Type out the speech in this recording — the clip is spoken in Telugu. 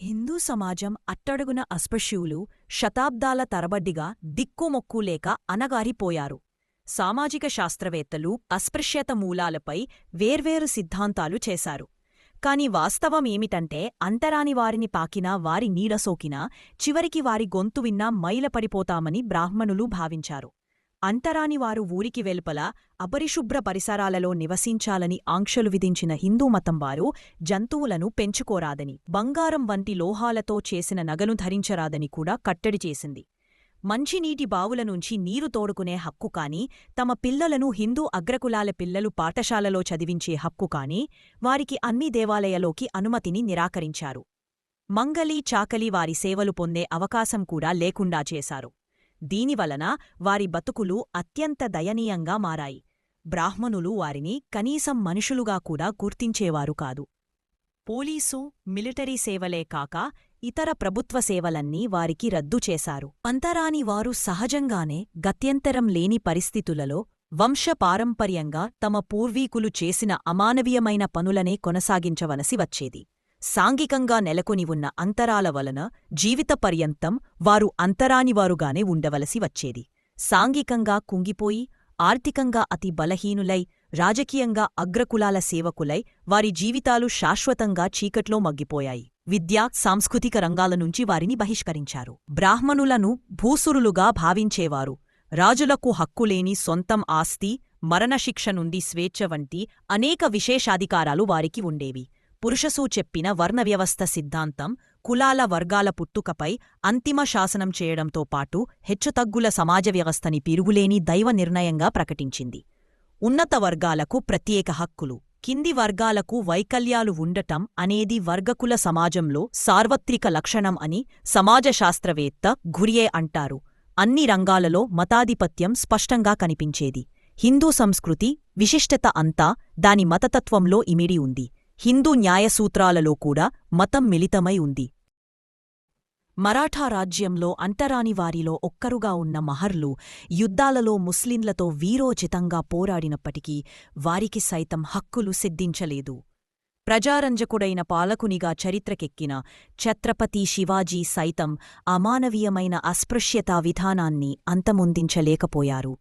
హిందూ సమాజం అట్టడుగున అస్పృశ్యులు శతాబ్దాల తరబడ్డిగా దిక్కుమొక్కులేక అణగారిపోయారు. సామాజిక శాస్త్రవేత్తలు అస్పృశ్యత మూలాలపై వేర్వేరు సిద్ధాంతాలు చేశారు. కాని వాస్తవమేమిటంటే అంతరాని వారిని పాకినా వారి నీడసోకినా చివరికి వారి గొంతు విన్నా మైలపడిపోతామని బ్రాహ్మణులు భావించారు. అంటరానివారు ఊరికి వెలుపల అపరిశుభ్ర పరిసరాలలో నివసించాలని ఆంక్షలు విధించిన హిందూమతంవారు జంతువులను పెంచుకోరాదని, బంగారం వంటి లోహాలతో చేసిన నగను ధరించరాదని కూడా కట్టడి చేసింది. మంచినీటి బావులనుంచి నీరు తోడుకునే హక్కు కాని, తమ పిల్లలను హిందూ అగ్రకులాల పిల్లలు పాఠశాలలో చదివించే హక్కు కాని, వారికి అన్ని దేవాలయాల్లోకి అనుమతిని నిరాకరించారు. మంగలి చాకలి వారి సేవలు పొందే అవకాశం కూడా లేకుండా చేశారు. దీనివలన వారి బతుకులు అత్యంత దయనీయంగా మారాయి. బ్రాహ్మణులు వారిని కనీసం మనుషులుగా కూడా గుర్తించేవారు కాదు. పోలీసు, మిలిటరీ సేవలే కాక ఇతర ప్రభుత్వ సేవలన్నీ వారికి రద్దు చేశారు. అంతరాని వారు సహజంగానే గత్యంతరం లేని పరిస్థితులలో వంశపారంపర్యంగా తమ పూర్వీకులు చేసిన అమానవీయమైన పనులనే కొనసాగించవలసి వచ్చేది. సాంఘికంగా నెలకొని ఉన్న అంతరాల వలన జీవితపర్యంతం వారు అంతరానివారుగానే ఉండవలసి వచ్చేది. సాంఘికంగా కుంగిపోయి, ఆర్థికంగా అతి బలహీనులై, రాజకీయంగా అగ్రకులాల సేవకులై వారి జీవితాలు శాశ్వతంగా చీకట్లో మగ్గిపోయాయి. విద్యా, సాంస్కృతిక రంగాలనుంచి వారిని బహిష్కరించారు. బ్రాహ్మణులను భూసురులుగా భావించేవారు. రాజులకు హక్కులేని సొంతం ఆస్తి, మరణశిక్ష నుండి స్వేచ్ఛ వంటి అనేక విశేషాధికారాలు వారికి ఉండేవి. పురుషసూ చెప్పిన వర్ణవ్యవస్థ సిద్ధాంతం కులాల వర్గాల పుట్టుకపై అంతిమ శాసనం చేయడంతో పాటు హెచ్చుతగ్గుల సమాజ వ్యవస్థని పిరుగులేని దైవ నిర్ణయంగా ప్రకటించింది. ఉన్నత వర్గాలకు ప్రత్యేక హక్కులు, కింది వర్గాలకు వైకల్యాలు ఉండటం అనేది వర్గకుల సమాజంలో సార్వత్రిక లక్షణం అని సమాజశాస్త్రవేత్త ఘురియే అంటారు. అన్ని రంగాలలో మతాధిపత్యం స్పష్టంగా కనిపించేది. హిందూ సంస్కృతి విశిష్టత అంతా దాని మతతత్వంలో ఇమిడి ఉంది. హిందూ న్యాయసూత్రాలలో కూడా మతం మిళితమై ఉంది. మరాఠా రాజ్యంలో అంటరానివారిలో ఒక్కరుగా ఉన్న మహర్లు యుద్ధాలలో ముస్లింలతో వీరోచితంగా పోరాడినప్పటికీ వారికి సైతం హక్కులు సిద్ధించలేదు. ప్రజారంజకుడైన పాలకునిగా చరిత్రకెక్కిన ఛత్రపతి శివాజీ సైతం అమానవీయమైన అస్పృశ్యతా విధానాన్ని అంతమొందించలేకపోయారు.